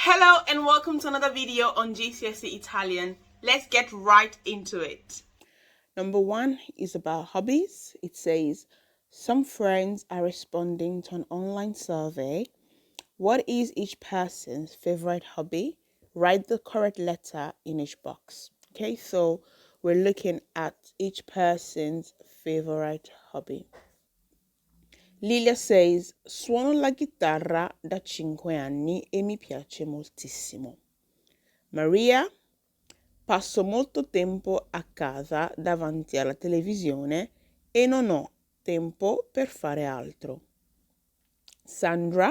Hello and welcome to another video on GCSE Italian. Let's get right into it. Number 1 is about hobbies. It says, some friends are responding to an online survey. What is each person's favorite hobby? Write the correct letter in each box. Okay, so we're looking at each person's favorite hobby. Lilia says, suono la chitarra da 5 anni e mi piace moltissimo. Maria, passo molto tempo a casa davanti alla televisione e non ho tempo per fare altro. Sandra,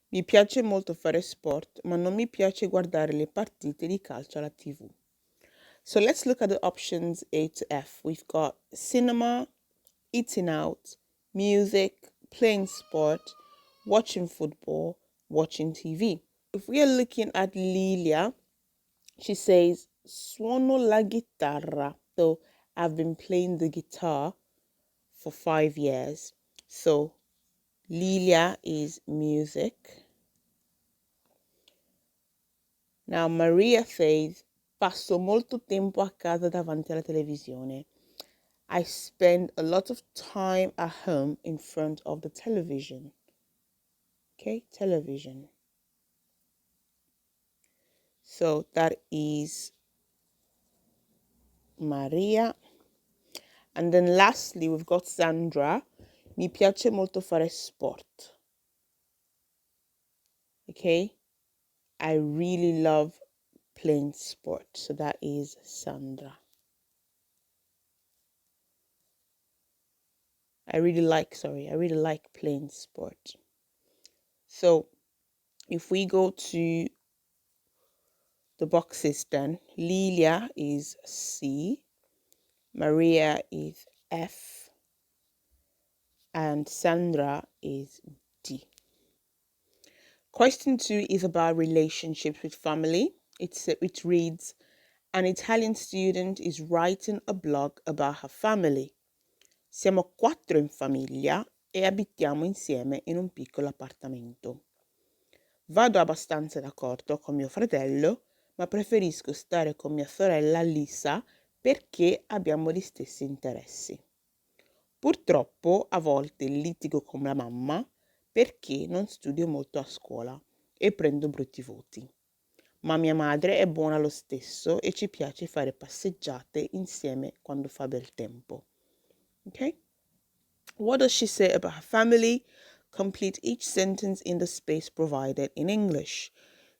mi piace molto fare sport, ma non mi piace guardare le partite di calcio alla TV. So let's look at the options A to F. We've got cinema, eating out, music, playing sport, watching football, watching TV. If we are looking at Lilia, she says, suono la chitarra. So I've been playing the guitar for 5 years. So Lilia is music. Now Maria says, passo molto tempo a casa davanti alla televisione. I spend a lot of time at home in front of the television. Okay, television. So that is Maria. And then lastly, we've got Sandra. Mi piace molto fare sport. Okay, I really love playing sport. So that is Sandra. I really like playing sport. So if we go to the boxes then, Lilia is C, Maria is F, and Sandra is D. Question 2 is about relationships with family. It reads, an Italian student is writing a blog about her family. Siamo 4 in famiglia e abitiamo insieme in un piccolo appartamento. Vado abbastanza d'accordo con mio fratello, ma preferisco stare con mia sorella Lisa perché abbiamo gli stessi interessi. Purtroppo a volte litigo con la mamma perché non studio molto a scuola e prendo brutti voti. Ma mia madre è buona lo stesso e ci piace fare passeggiate insieme quando fa bel tempo. Okay? What does she say about her family? Complete each sentence in the space provided in English.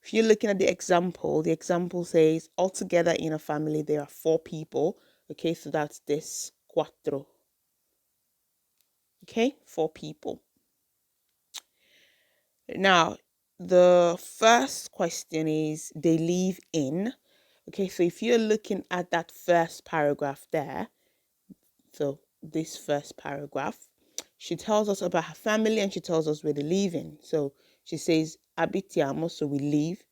If you're looking at the example says, altogether in a family there are 4 people. Okay, so that's this, quattro. Okay, 4 people. Now, the first question is, they live in. Okay, so if you're looking at that first paragraph there, so this first paragraph, she tells us about her family and she tells us where they live in. So she says, abitiamo, so we live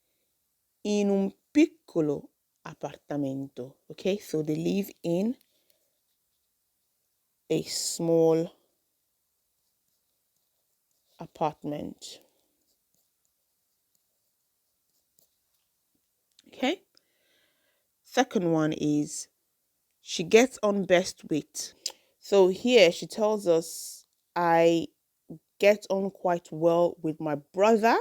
in un piccolo appartamento. Okay, so they live in a small apartment. Okay. Second one is, she gets on best with. So here she tells us, I get on quite well with my brother,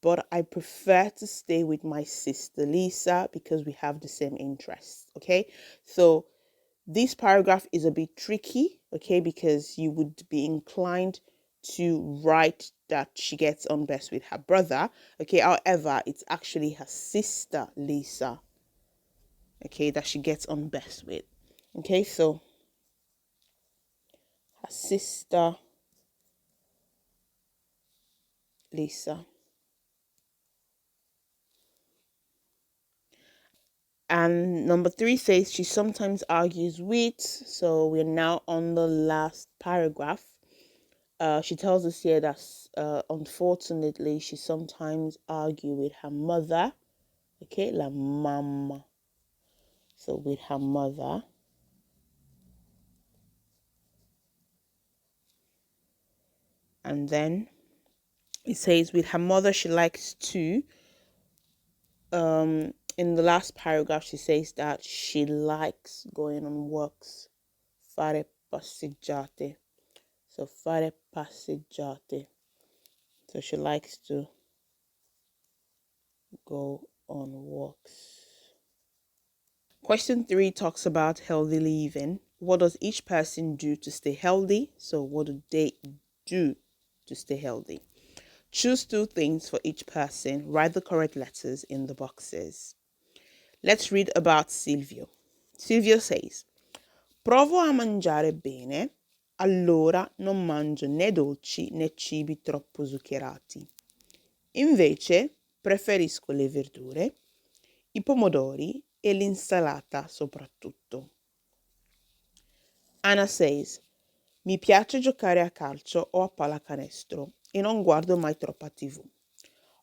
but I prefer to stay with my sister Lisa because we have the same interests. Okay, so this paragraph is a bit tricky, okay, because you would be inclined to write that she gets on best with her brother. Okay, however, it's actually her sister Lisa, okay, that she gets on best with. Okay, so her sister Lisa. And number 3 says she sometimes argues with. So we're now on the last paragraph. She tells us here that unfortunately she sometimes argues with her mother. Okay, la mamma. So with her mother. And then It says with her mother, she likes to. In the last paragraph, she says that she likes going on walks. Fare passeggiate. So fare passeggiate. So she likes to go on walks. Question 3 talks about healthy living. What does each person do to stay healthy? So what do they do to stay healthy? Choose 2 things for each person. Write the correct letters in the boxes. Let's read about Silvio. Silvio says, provo a mangiare bene, allora non mangio né dolci né cibi troppo zuccherati. Invece preferisco le verdure, i pomodori e l'insalata soprattutto. Anna says, mi piace giocare a calcio o a pallacanestro e non guardo mai troppa TV.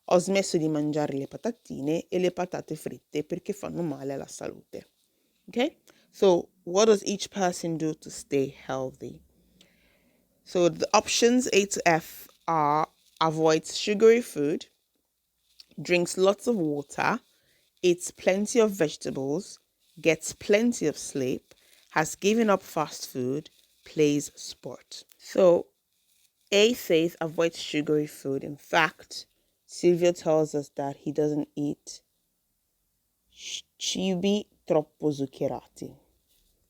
Ho smesso di mangiare le patatine e le patate fritte perché fanno male alla salute. Okay? So, what does each person do to stay healthy? So, the options A to F are avoids sugary food, drinks lots of water, eats plenty of vegetables, gets plenty of sleep, has given up fast food, plays sport. So, A says avoid sugary food. In fact, Silvio tells us that he doesn't eat cibi troppo zuccherati.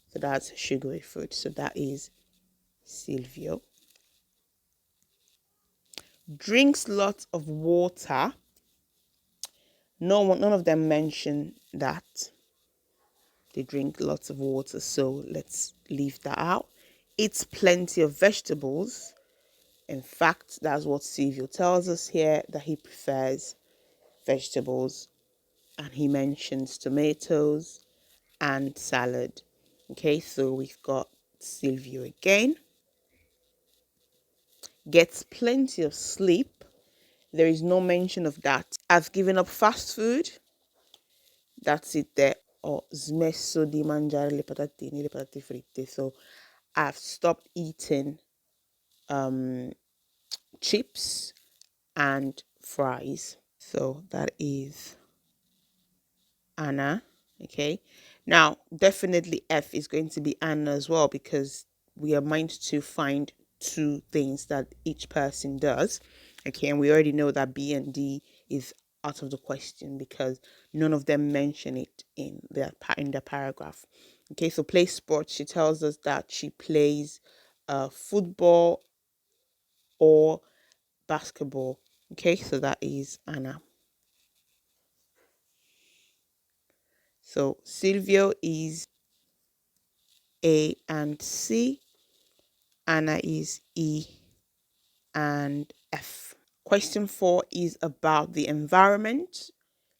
So that's sugary food. So that is Silvio. Drinks lots of water. None of them mention that they drink lots of water. So let's leave that out. Eats plenty of vegetables. In fact, that's what Silvio tells us here, that he prefers vegetables. And he mentions tomatoes and salad. Okay, so we've got Silvio again. Gets plenty of sleep. There is no mention of that. I've given up fast food. That's it there. Ho smesso di mangiare le patatine, le patate fritte. So I've stopped eating chips and fries. So that is Anna. Okay. Now, definitely F is going to be Anna as well, because we are meant to find 2 things that each person does. Okay. And we already know that B and D is out of the question because none of them mention it in the paragraph. Okay. So play sports. She tells us that she plays football or basketball. Okay. So that is Anna. So Silvio is A and C. Anna is E and F. Question 4 is about the environment.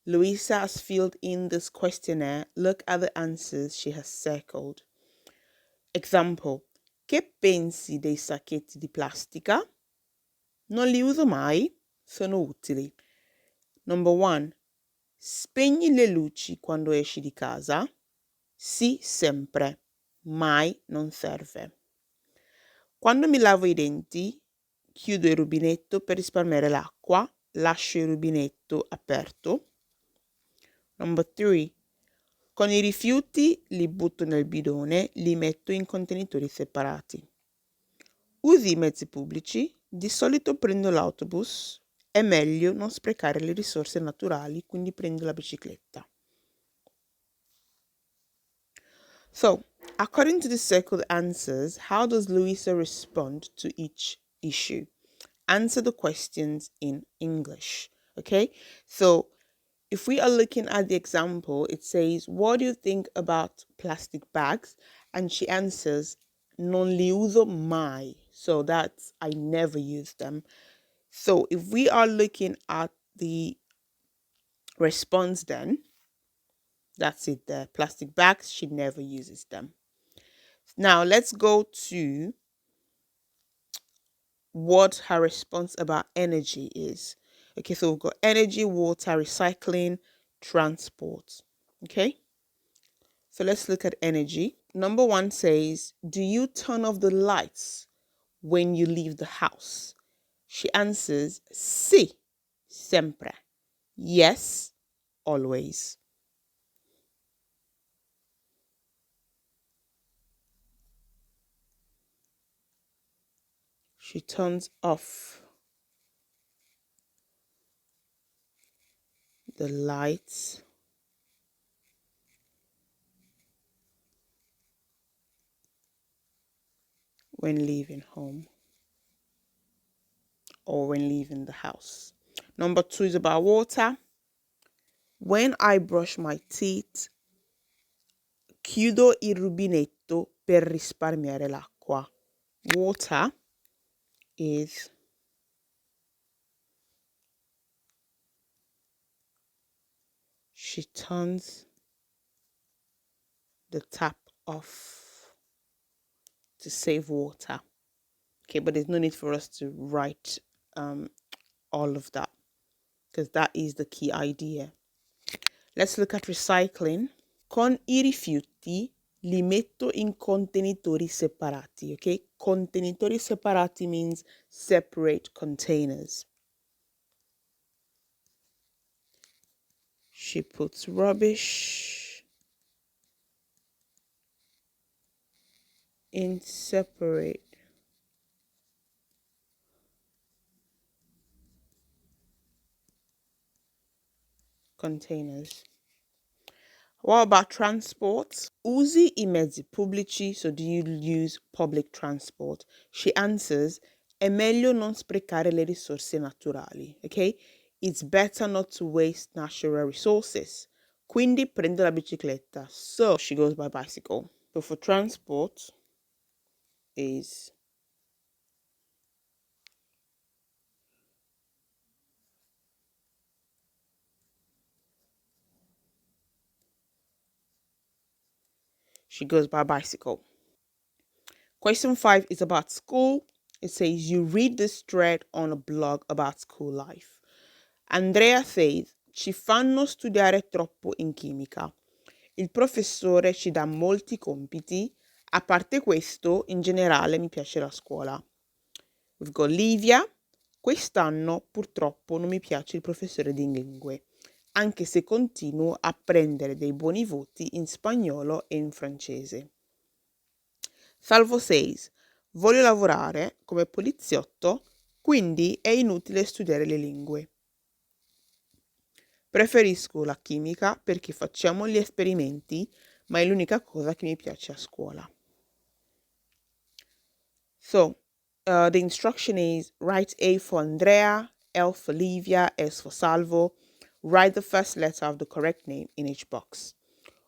Louisa has filled in this questionnaire. Look at the answers she has circled. Example. Che pensi dei sacchetti di plastica? Non li uso mai, sono utili. Number 1. Spegni le luci quando esci di casa? Sì, sempre. Mai non serve. Quando mi lavo i denti, chiudo il rubinetto per risparmiare l'acqua, lascio il rubinetto aperto. Number 3. Con i rifiuti li butto nel bidone, li metto in contenitori separati. Usi i mezzi pubblici? Di solito prendo l'autobus. È meglio non sprecare le risorse naturali, quindi prendo la bicicletta. So, according to the circled answers, how does Louisa respond to each issue? Answer the questions in English. Okay, so if we are looking at the example, it says, what do you think about plastic bags? And she answers, non li uso mai. So that's, I never use them. So if we are looking at the response, then that's it there. Plastic bags, she never uses them. Now let's go to what her response about energy is. Okay, so we've got energy, water, recycling, transport. Okay, so let's look at energy. Number 1 says, do you turn off the lights when you leave the house? She answers, sì, sempre. Yes, always. She turns off the lights when leaving home or when leaving the house. Number 2 is about water. When I brush my teeth, chiudo il rubinetto per risparmiare l'acqua. Water is she turns the tap off to save water. Okay, but there's no need for us to write all of that because that is the key idea. Let's look at recycling. Con I rifiuti li metto in contenitori separati, okay? Contenitori separati means separate containers. She puts rubbish in separate containers. What about transport? Usi I mezzi pubblici, so do you use public transport? She answers, è meglio non sprecare le risorse naturali, okay? It's better not to waste natural resources. Quindi prendo la bicicletta. So she goes by bicycle. So for transport is she goes by bicycle. Question 5 is about school. It says you read this thread on a blog about school life. Andrea says ci fanno studiare troppo in chimica. Il professore ci dà molti compiti. A parte questo, in generale mi piace la scuola. We've got Livia. Quest'anno purtroppo non mi piace il professore di lingue, anche se continuo a prendere dei buoni voti in spagnolo e in francese. Salvo says, voglio lavorare come poliziotto, quindi è inutile studiare le lingue. Preferisco la chimica perché facciamo gli esperimenti, ma è l'unica cosa che mi piace a scuola. So, the instruction is write A for Andrea, L for Livia, S for Salvo. Write the first letter of the correct name in each box.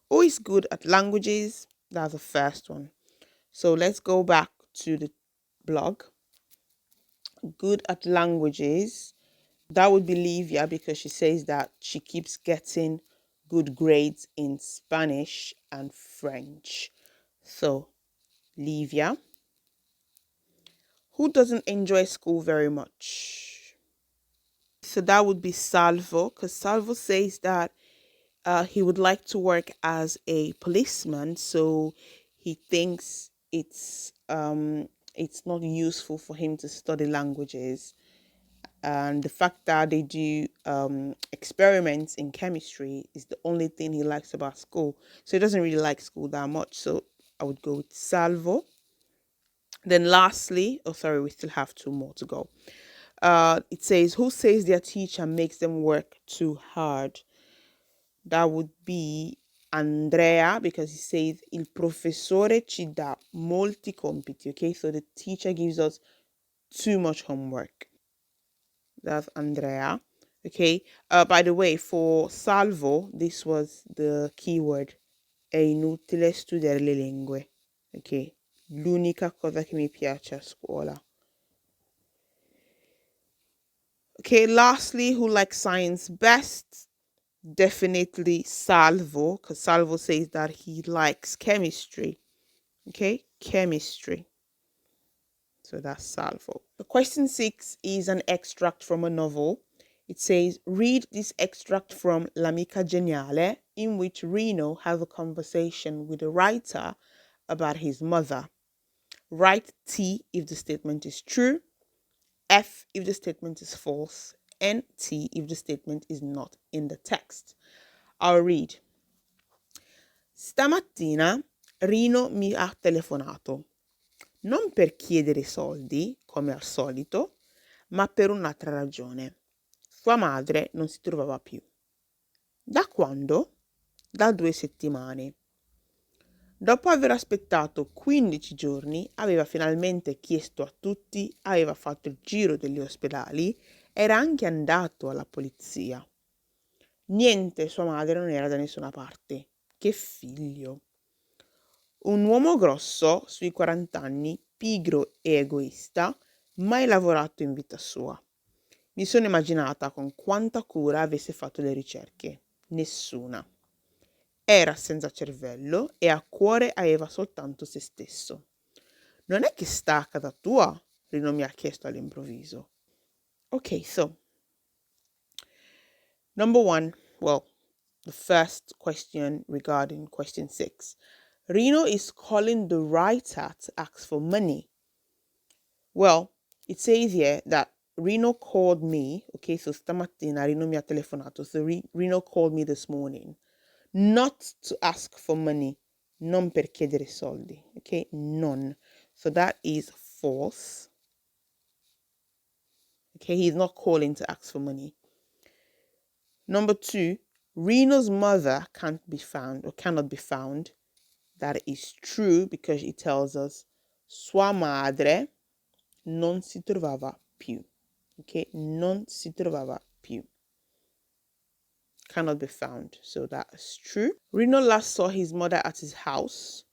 Who is good at languages? That's the first one. So let's go back to the blog. Good at languages. That would be Livia because she says that she keeps getting good grades in Spanish and French. So, Livia. Who doesn't enjoy school very much? So that would be Salvo because Salvo says that he would like to work as a policeman. So he thinks it's not useful for him to study languages. And the fact that they do experiments in chemistry is the only thing he likes about school. So he doesn't really like school that much. So I would go with Salvo. Then lastly, we still have 2 more to go. It says, who says their teacher makes them work too hard? That would be Andrea because he says, il professore ci dà molti compiti. Okay, so the teacher gives us too much homework. That's Andrea. Okay. By the way, for Salvo, this was the keyword. È inutile studiare le lingue. Ok. L'unica cosa che mi piace a scuola. Okay, lastly, who likes science best? Definitely Salvo, because Salvo says that he likes chemistry. Okay, chemistry. So that's Salvo. The question 6 is an extract from a novel. It says, read this extract from L'Amica Geniale, in which Reno has a conversation with the writer about his mother. Write T if the statement is true. F if the statement is false, and T if the statement is not in the text. I'll read. Stamattina Rino mi ha telefonato, non per chiedere soldi, come al solito, ma per un'altra ragione. Sua madre non si trovava più. Da quando? Da 2 settimane. Dopo aver aspettato 15 giorni, aveva finalmente chiesto a tutti, aveva fatto il giro degli ospedali, era anche andato alla polizia. Niente, sua madre non era da nessuna parte. Che figlio! Un uomo grosso, sui 40 anni, pigro e egoista, mai lavorato in vita sua. Mi sono immaginata con quanta cura avesse fatto le ricerche. Nessuna. Era senza cervello e a cuore aveva soltanto se stesso. Non è che sta a casa tua? Rino mi ha chiesto all'improvviso. Okay, so number one, well, the first question regarding question 6. Rino is calling the writer to ask for money. Well, it says here that Rino called me. Okay, so stamattina Rino mi ha telefonato. So Rino called me this morning. Not to ask for money. Non per chiedere soldi. Okay, non. So that is false. Okay, he's not calling to ask for money. Number 2, Rino's mother can't be found or cannot be found. That is true because it tells us sua madre non si trovava più. Okay, non si trovava più. Cannot be found. So that is true. Rino last saw his mother at his house.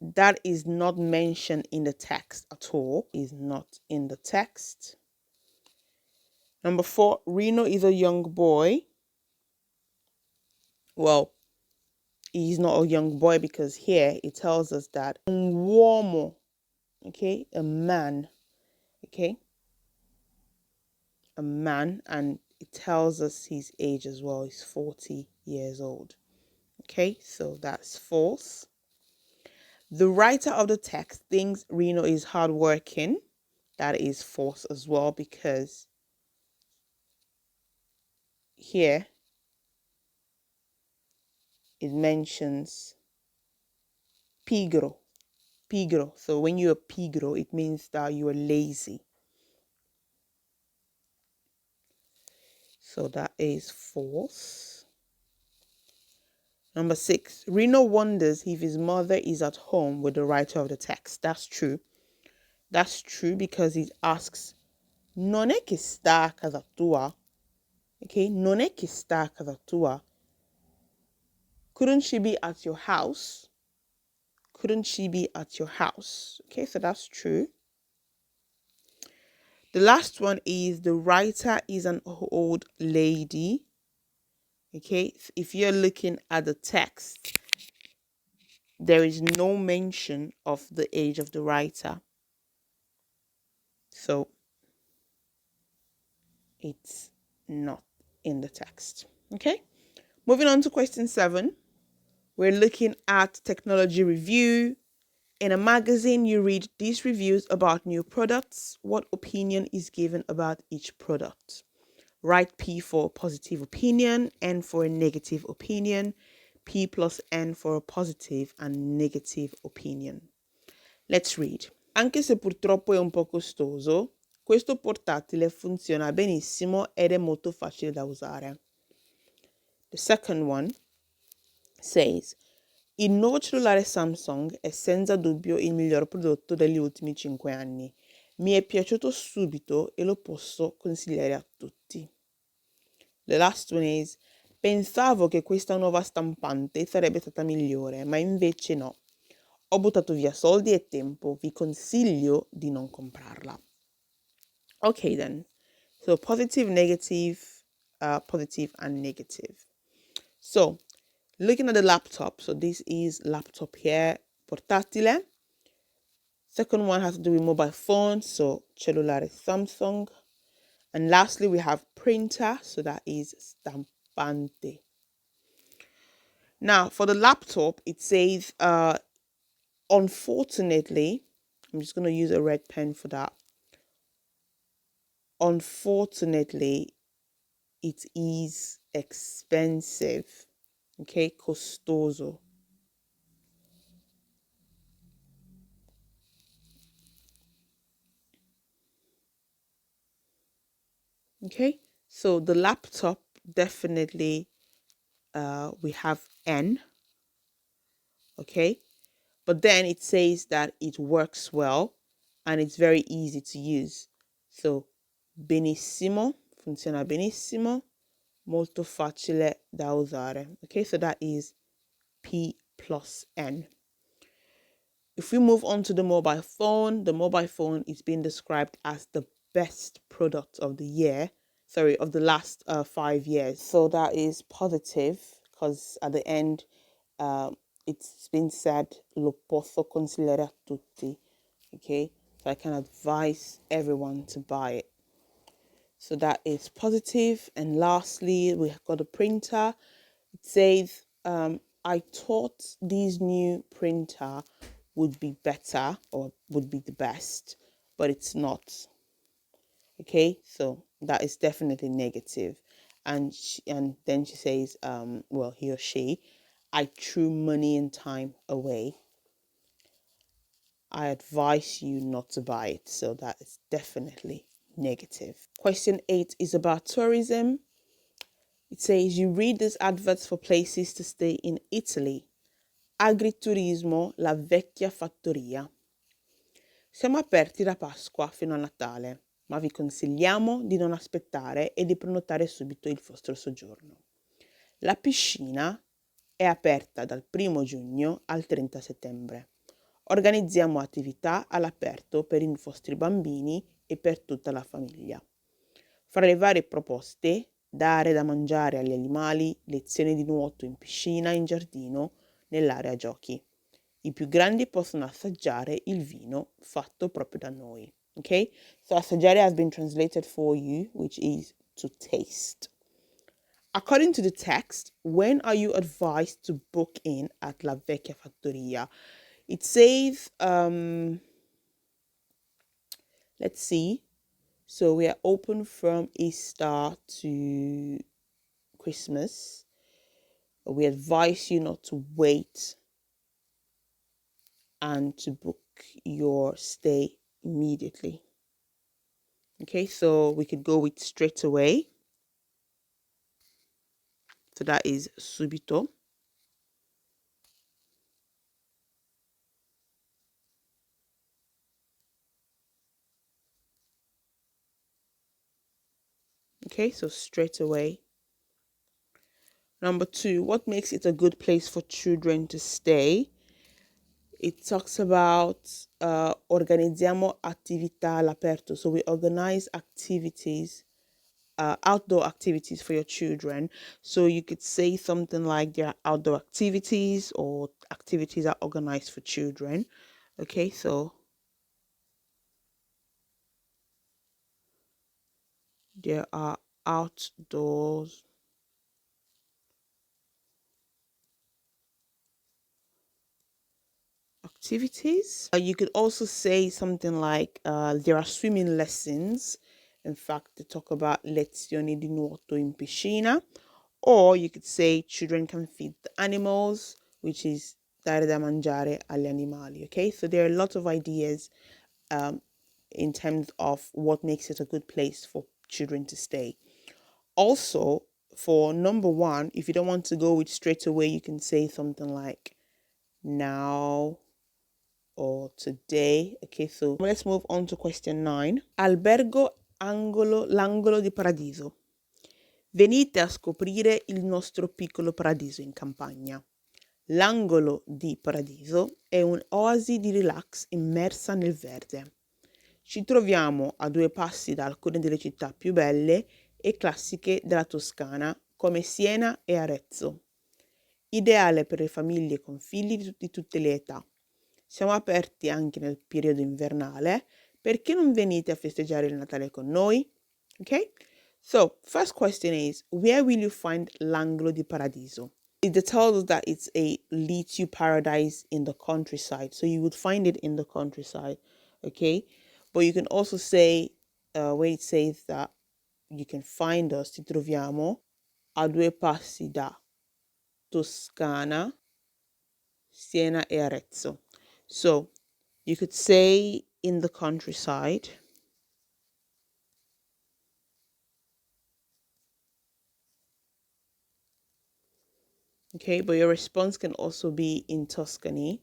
That is not mentioned in the text at all. Is not in the text. Number 4, Rino is a young boy. Well, he's not a young boy because here it tells us that un uomo, okay, a man, okay, a man, and it tells us his age as well. He's 40 years old. Okay, so that's false. The writer of the text thinks Rino is hardworking. That is false as well because here it mentions pigro. Pigro. So when you're pigro, it means that you are lazy. So that is false. Number 6, Rino wonders if his mother is at home with the writer of the text. That's true. That's true because he asks, non è che sta a casa tua? Okay, non è che sta a casa tua? Couldn't she be at your house? Couldn't she be at your house? Okay, so that's true. The last one is the writer is an old lady. Okay, if you're looking at the text, there is no mention of the age of the writer. So it's not in the text. Okay, moving on to question 7. We're looking at technology review. In a magazine, you read these reviews about new products. What opinion is given about each product? Write P for positive opinion, N for a negative opinion, P plus N for a positive and negative opinion. Let's read. Anche se purtroppo è un po' costoso, questo portatile funziona benissimo ed è molto facile da usare. The second one says, il nuovo cellulare Samsung è senza dubbio il miglior prodotto degli ultimi 5 anni. Mi è piaciuto subito e lo posso consigliare a tutti. The last one is, pensavo che questa nuova stampante sarebbe stata migliore, ma invece no. Ho buttato via soldi e tempo, vi consiglio di non comprarla. Okay then, so positive, negative, positive and negative. So, looking at the laptop, so this is laptop here, portatile. Second one has to do with mobile phone, so cellulare Samsung. And lastly, we have printer, so that is stampante. Now, for the laptop, it says, unfortunately, I'm just going to use a red pen for that. Unfortunately, it is expensive. Okay, costoso. Okay, so the laptop definitely we have N. Okay, but then it says that it works well and it's very easy to use. So benissimo, funziona benissimo, molto facile da usare. Okay, so that is P plus N. If we move on to the mobile phone is being described as the best product of the year, sorry, of the last 5 years. So that is positive because at the end, it's been said, lo posso consigliare a tutti. Okay, so I can advise everyone to buy it. So that is positive. And lastly, we have got a printer. It says, I thought this new printer would be better or would be the best, but it's not. Okay, so that is definitely negative. And then she says, well, he or she, I threw money and time away. I advise you not to buy it. So that is definitely negative. Question 8 is about tourism. It says you read these adverts for places to stay in Italy. Agriturismo, la vecchia fattoria. Siamo aperti da Pasqua fino a Natale, ma vi consigliamo di non aspettare e di prenotare subito il vostro soggiorno. La piscina è aperta dal 1 giugno al 30 settembre. Organizziamo attività all'aperto per i vostri bambini e per tutta la famiglia. Fra le varie proposte, dare da mangiare agli animali, lezioni di nuoto in piscina, in giardino, nell'area giochi. I più grandi possono assaggiare il vino fatto proprio da noi. Okay? So assaggiare has been translated for you, which is to taste. According to the text, when are you advised to book in at La Vecchia Fattoria? It says, let's see. So we are open from Easter to Christmas. We advise you not to wait and to book your stay immediately. Okay, so we could go with straight away. So that is subito. Okay, so straight away. Number 2, what makes it a good place for children to stay? It talks about organizziamo attività all'aperto. So we organize activities, outdoor activities for your children. So you could say something like there are outdoor activities or activities are organized for children. Okay, so there are outdoors activities. You could also say something like there are swimming lessons. In fact, they talk about lezioni di nuoto in piscina. Or you could say children can feed the animals, which is dare da mangiare agli animali. Okay, so there are a lot of ideas in terms of what makes it a good place for children to stay. Also, for number 1, if you don't want to go with straight away, you can say something like now or today. Okay, so let's move on to question 9. Albergo l'angolo di paradiso. Venite a scoprire il nostro piccolo paradiso in campagna. L'angolo di paradiso è un'oasi di relax immersa nel verde. Ci troviamo a 2 passi da alcune delle città più belle e classiche della Toscana, come Siena e Arezzo. Ideale per le famiglie con figli di tutte le età. Siamo aperti anche nel periodo invernale. Perché non venite a festeggiare il Natale con noi? Okay? So, first question is, where will you find l'angolo di paradiso? It tells us that it's a litu paradise in the countryside. So you would find it in the countryside. Okay? But you can also say where it says that you can find us, ti troviamo a 2 passi da Toscana, Siena e Arezzo. So you could say in the countryside. Okay, but your response can also be in Tuscany,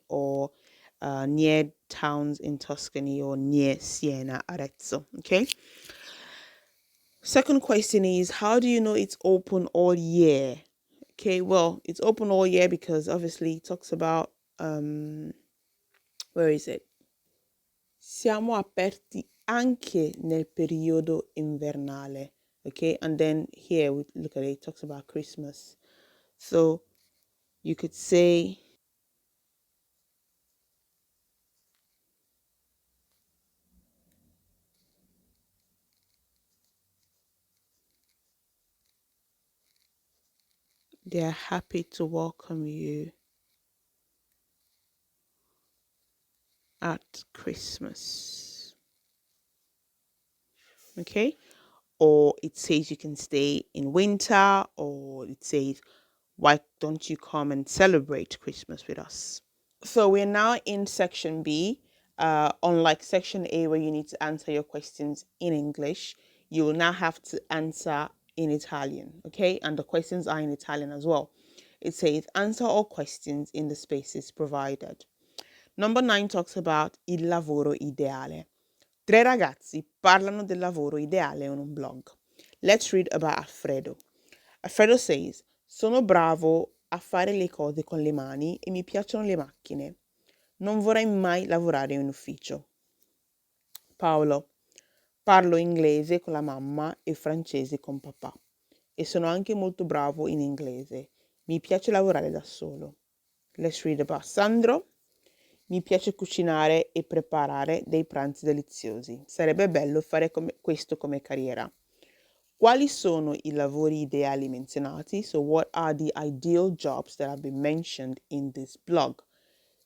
or near towns in Tuscany or near Siena, Arezzo. Okay. Second question is, how do you know it's open all year? Okay, well, it's open all year because obviously it talks about where is it? Siamo aperti anche nel periodo invernale. Okay, and then here we look at it, it talks about Christmas. So you could say they're happy to welcome you at Christmas. Okay, or it says you can stay in winter, or it says, why don't you come and celebrate Christmas with us? So we're now in section B. Unlike section A, where you need to answer your questions in English, you will now have to answer in Italian. Okay, and the questions are in Italian as well. It says answer all questions in the spaces provided. Number 9 talks about il lavoro ideale. 3 ragazzi parlano del lavoro ideale in un blog. Let's read about Alfredo. Alfredo says, sono bravo a fare le cose con le mani e mi piacciono le macchine. Non vorrei mai lavorare in ufficio. Paolo, parlo inglese con la mamma e francese con papà. E sono anche molto bravo in inglese. Mi piace lavorare da solo. Let's read about Sandro. Mi piace cucinare e preparare dei pranzi deliziosi. Sarebbe bello fare questo come carriera. Quali sono i lavori ideali menzionati? So what are the ideal jobs that have been mentioned in this blog?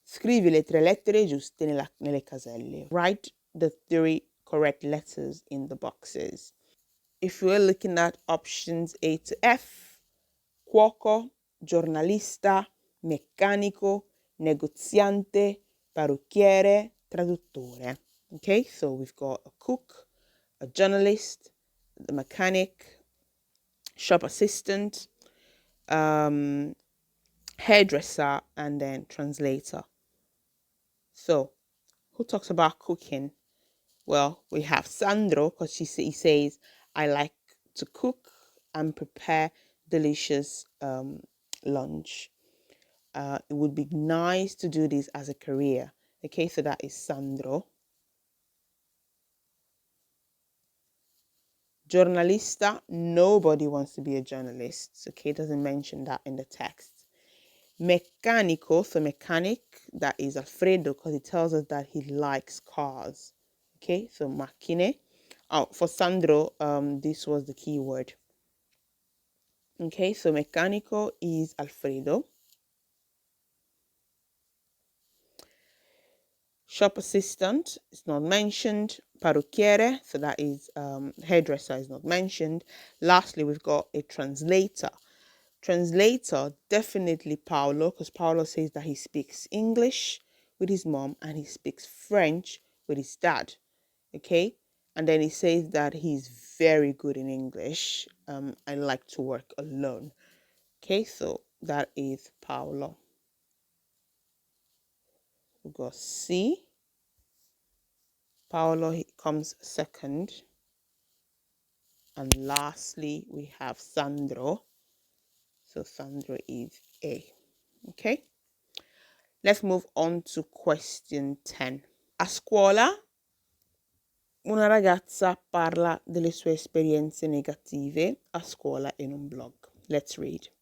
Scrivi le 3 lettere giuste nelle caselle. Write the 3 correct letters in the boxes. If we're looking at options A to F, cuoco, giornalista, meccanico, negoziante, parrucchiere, traduttore. Okay, so we've got a cook, a journalist, the mechanic, shop assistant, hairdresser, and then translator. So, who talks about cooking? Well, we have Sandro, because he says, I like to cook and prepare delicious lunch. It would be nice to do this as a career. Okay, so that is Sandro. Giornalista, nobody wants to be a journalist. Okay, it doesn't mention that in the text. Meccanico, so mechanic, that is Alfredo, because it tells us that he likes cars. Okay, so macchine. Oh, for Sandro, this was the key word. Okay, so meccanico is Alfredo. Shop assistant is not mentioned. Parrucchiere, so that is hairdresser, is not mentioned. Lastly, we've got a translator. Translator, definitely Paolo, because Paolo says that he speaks English with his mom and he speaks French with his dad. Okay, and then he says that he's very good in English. I like to work alone. Okay, so that is Paolo. We got C. Paolo comes second. And lastly, we have Sandro. So Sandro is A. Okay. Let's move on to question 10. A scuola, una ragazza parla delle sue esperienze negative a scuola in un blog. Let's read.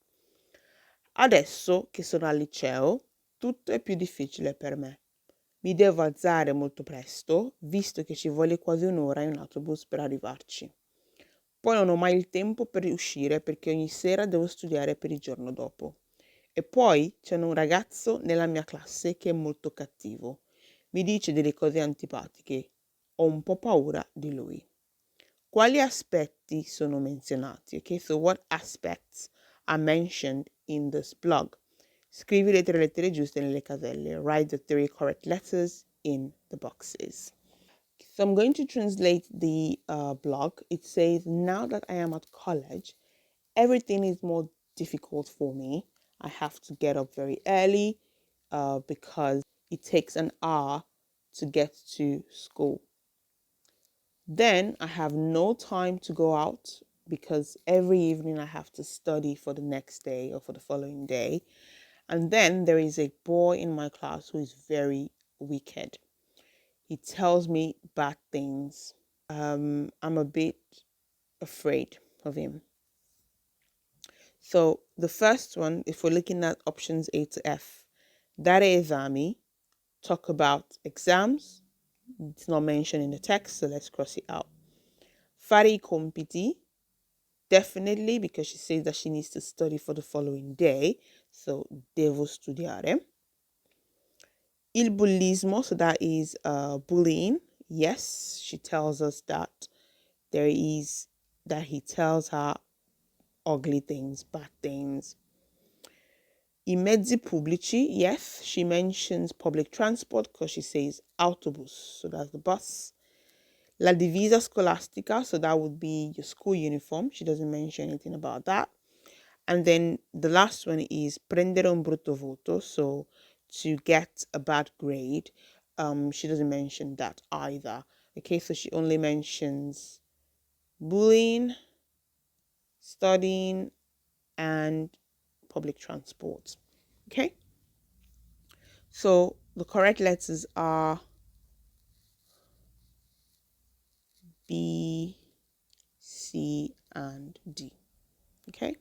Adesso che sono al liceo, tutto è più difficile per me. Mi devo alzare molto presto, visto che ci vuole quasi un'ora in autobus per arrivarci. Poi non ho mai il tempo per uscire perché ogni sera devo studiare per il giorno dopo. E poi c'è un ragazzo nella mia classe che è molto cattivo. Mi dice delle cose antipatiche. ho un po' paura di lui. Quali aspetti sono menzionati? Okay, so what aspects are mentioned in this blog? Scrivi le 3 lettere giuste nelle caselle. Write the 3 correct letters in the boxes. So I'm going to translate the blog. It says, now that I am at college, everything is more difficult for me. I have to get up very early because it takes an hour to get to school. Then I have no time to go out because every evening I have to study for the next day or for the following day. And then there is a boy in my class who is very wicked. He tells me bad things. I'm a bit afraid of him. So the first one, if we're looking at options A to F, dare esami, talk about exams. It's not mentioned in the text, so let's cross it out. Fare I compiti, definitely, because she says that she needs to study for the following day. So devo studiare. Il bullismo, so that is bullying. Yes, she tells us that he tells her ugly things, bad things. I mezzi pubblici, yes, she mentions public transport because she says autobus, so that's the bus. La divisa scolastica, so that would be your school uniform. She doesn't mention anything about that. And then the last one is prendere un brutto voto, so to get a bad grade. She doesn't mention that either. Okay, so she only mentions bullying, studying, and public transport. Okay, so the correct letters are B, C, and D. Okay,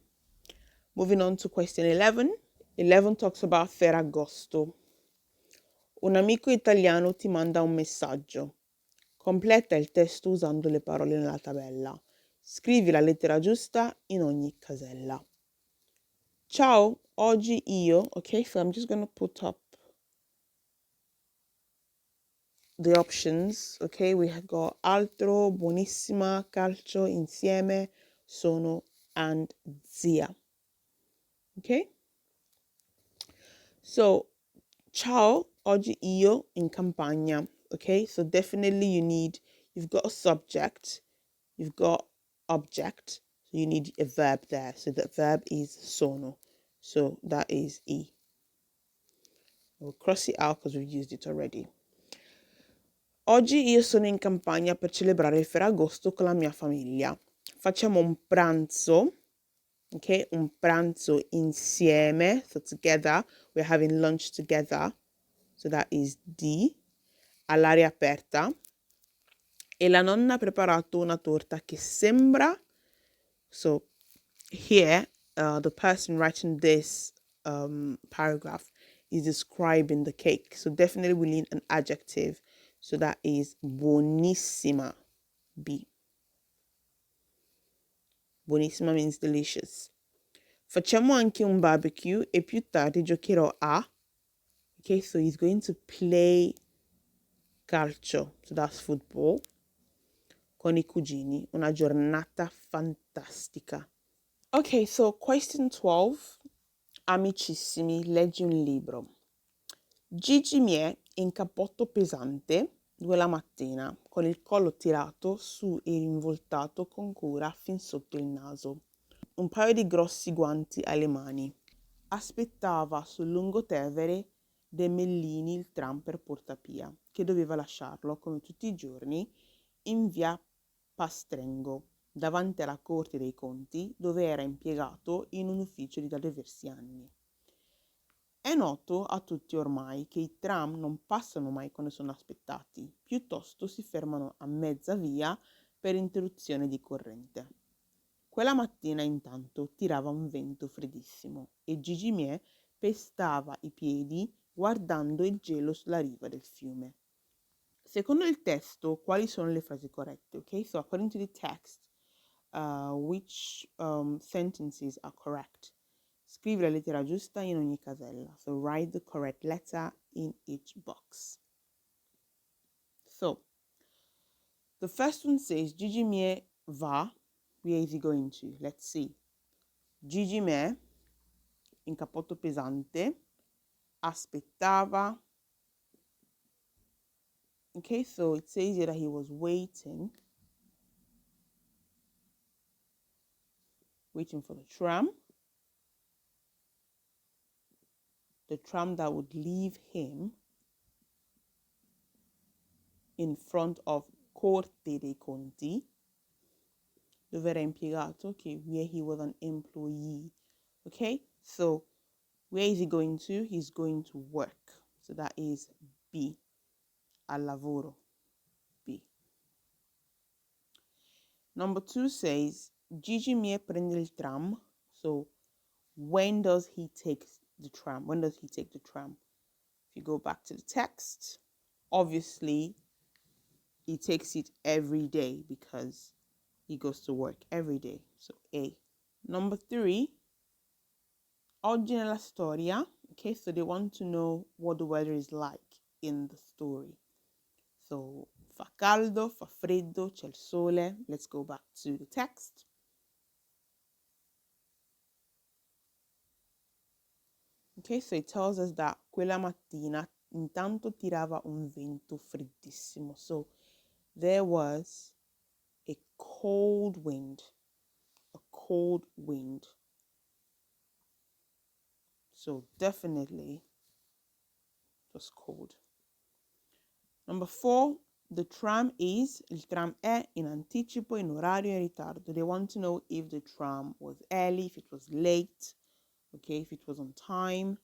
moving on to question 11. 11 talks about Ferragosto. Un amico italiano ti manda un messaggio. Completa il testo usando le parole nella tabella. Scrivi la lettera giusta in ogni casella. Ciao, oggi io, okay, so I'm just going to put up the options, okay? We have got altro, buonissima, calcio, insieme, sono, and zia. Okay? So, ciao, oggi io in campagna. Okay, so definitely you've got a subject, you've got object, so you need a verb there. So the verb is sono. So that is E. We'll cross it out because we've used it already. Oggi io sono in campagna per celebrare il Ferragosto con la mia famiglia. Facciamo un pranzo, okay, un pranzo insieme, so together, we're having lunch together, so that is D, all'aria aperta, e la nonna ha preparato una torta che sembra, so here, the person writing this paragraph is describing the cake, so definitely we need an adjective, so that is buonissima, B. Buonissima means delicious. Facciamo anche un barbecue e più tardi giocherò a. Okay, so he's going to play calcio, so that's football, con I cugini. Una giornata fantastica. Okay, so question 12. Amicissimi, leggi un libro. Gigi mi è in cappotto pesante 2 la mattina, con il collo tirato su e rinvoltato con cura fin sotto il naso. Un paio di grossi guanti alle mani. Aspettava sul lungotevere dei Mellini il tram per Portapia, che doveva lasciarlo, come tutti i giorni, in via Pastrengo, davanti alla Corte dei Conti, dove era impiegato in un ufficio da diversi anni. È noto a tutti ormai che i tram non passano mai quando sono aspettati, piuttosto si fermano a mezza via per interruzione di corrente. Quella mattina intanto tirava un vento freddissimo e Gigi Mie pestava i piedi guardando il gelo sulla riva del fiume. Secondo il testo, quali sono le frasi corrette? Okay, so according to the text, which sentences are correct? Scrivi la lettera giusta in ogni casella. So write the correct letter in each box. So, The first one says, Gigi me va. Where is he going to? Let's see. Gigi me, in cappotto pesante, aspettava. Okay, so it says here that he was waiting for the tram that would leave him in front of Corte dei Conti, dove era impiegato, okay, where he was an employee. Okay, so where is he going to? He's going to work. So that is B, al lavoro, B. Number 2 says, Gigi mi prende il tram. So when does he take the tram? When does he take the tram? If you go back to the text, obviously he takes it every day because he goes to work every day. So A. Number 3, oggi nella storia. Okay, so they want to know what the weather is like in the story. So fa caldo, fa freddo, c'è il sole. Let's go back to the text. Okay, so it tells us that quella mattina intanto tirava un vento freddissimo. So there was a cold wind. So definitely it was cold. Number 4, il tram è in anticipo, in orario, in ritardo. They want to know if the tram was early, if it was late, okay, if it was on time.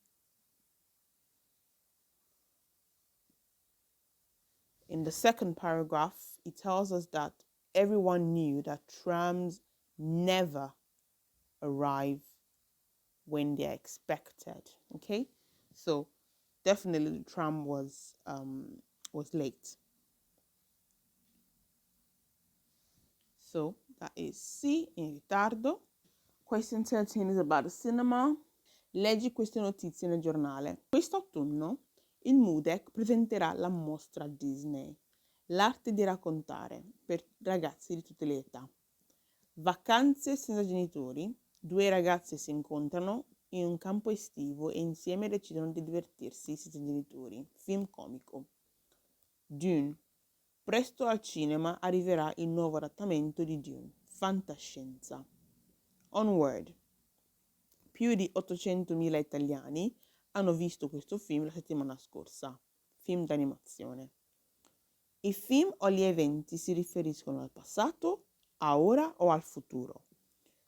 In the second paragraph, it tells us that everyone knew that trams never arrive when they're expected. Okay, so definitely the tram was late. So that is C, in ritardo. Question 13 is about the cinema. Leggi queste notizie nel giornale. Quest'autunno il MUDEC presenterà la mostra Disney, l'arte di raccontare, per ragazzi di tutte le età. Vacanze senza genitori, 2 ragazze si incontrano in un campo estivo e insieme decidono di divertirsi senza genitori. Film comico. Dune. Presto al cinema arriverà il nuovo adattamento di Dune. Fantascienza. Onward. Più di 800.000 italiani hanno visto questo film la settimana scorsa. Film d'animazione. I film o gli eventi si riferiscono al passato, a ora o al futuro.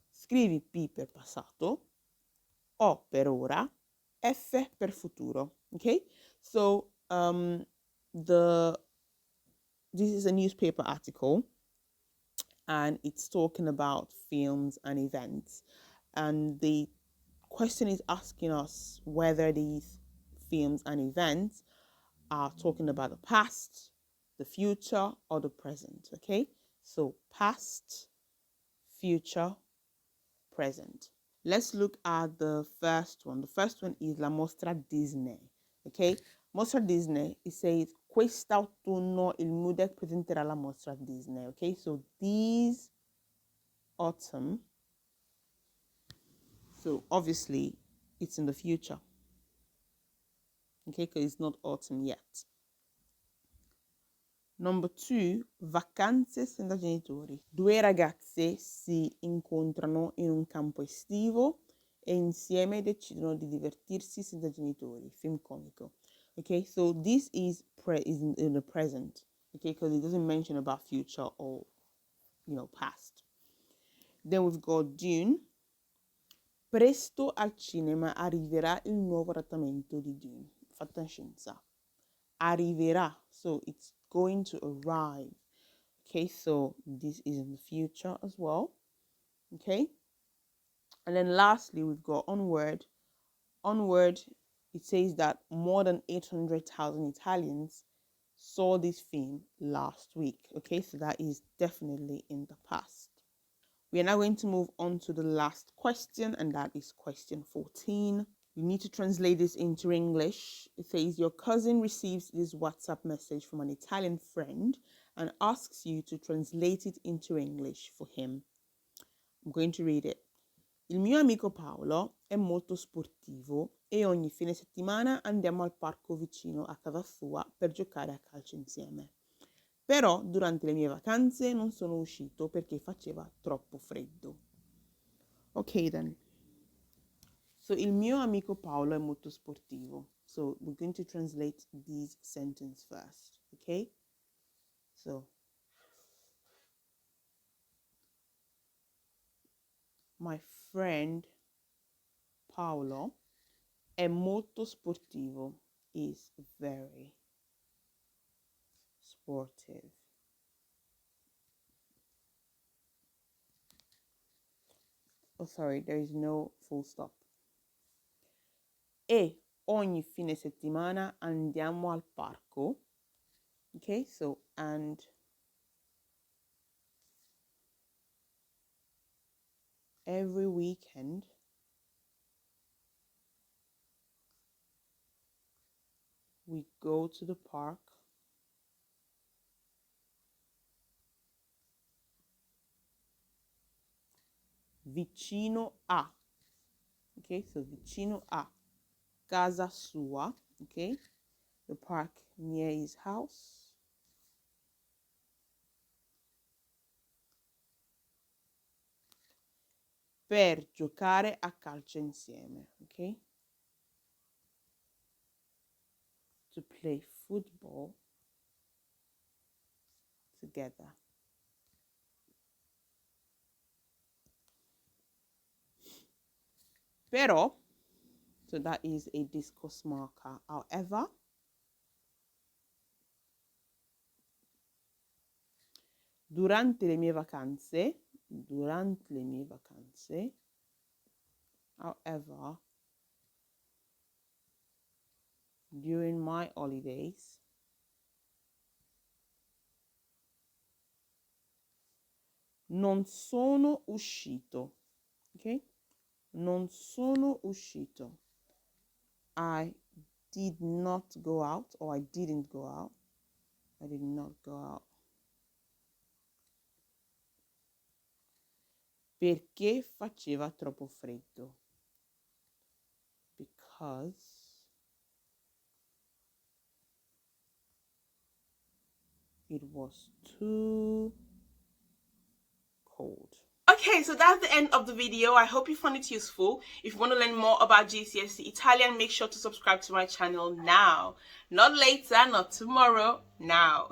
Scrivi P per passato, O per ora, F per futuro. Okay? So this is a newspaper article and it's talking about films and events. And the question is asking us whether these films and events are talking about the past, the future, or the present. Okay, so past, future, present. Let's look at the first one. The first one is La Mostra Disney. Okay, Mostra Disney, it says quest'autunno il MUDEC presenterà la Mostra Disney. Okay, so this autumn, so obviously it's in the future. Okay, because it's not autumn yet. Number 2, vacanze senza genitori. 2 ragazze si incontrano in un campo estivo e insieme decidono di divertirsi senza genitori. Film comico. Okay, so this is in the present. Okay, because it doesn't mention about future or, past. Then we've got Dune. Presto al cinema arriverà il nuovo adattamento di Dune. Fantascienza. Arriverà, so it's going to arrive. Okay, so this is in the future as well. Okay, and then lastly we've got Onward. It says that more than 800,000 Italians saw this film last week. Okay, so that is definitely in the past. We are now going to move on to the last question, and that is question 14. You need to translate this into English. It says, your cousin receives this WhatsApp message from an Italian friend and asks you to translate it into English for him. I'm going to read it. Il mio amico Paolo è molto sportivo e ogni fine settimana andiamo al parco vicino a casa sua per giocare a calcio insieme. Però durante le mie vacanze non sono uscito perché faceva troppo freddo. Ok then. So il mio amico Paolo è molto sportivo. So we're going to translate these sentences first. Okay? So my friend Paolo è molto sportivo. Is very sportive. Oh, sorry, there is no full stop. E ogni fine settimana andiamo al parco. Okay, so and every weekend we go to the park vicino a. Okay, so vicino a casa sua. Okay, the park near his house. Per giocare a calcio insieme. Okay, to play football together. Però, so that is a discourse marker. However, durante le mie vacanze, however, during my holidays, non sono uscito. Okay? Non sono uscito. I did not go out, or I didn't go out. I did not go out. Perché faceva troppo freddo. Because it was too cold. Okay, so that's the end of the video. I hope you found it useful. If you want to learn more about GCSE Italian, make sure to subscribe to my channel now. Not later, not tomorrow, now.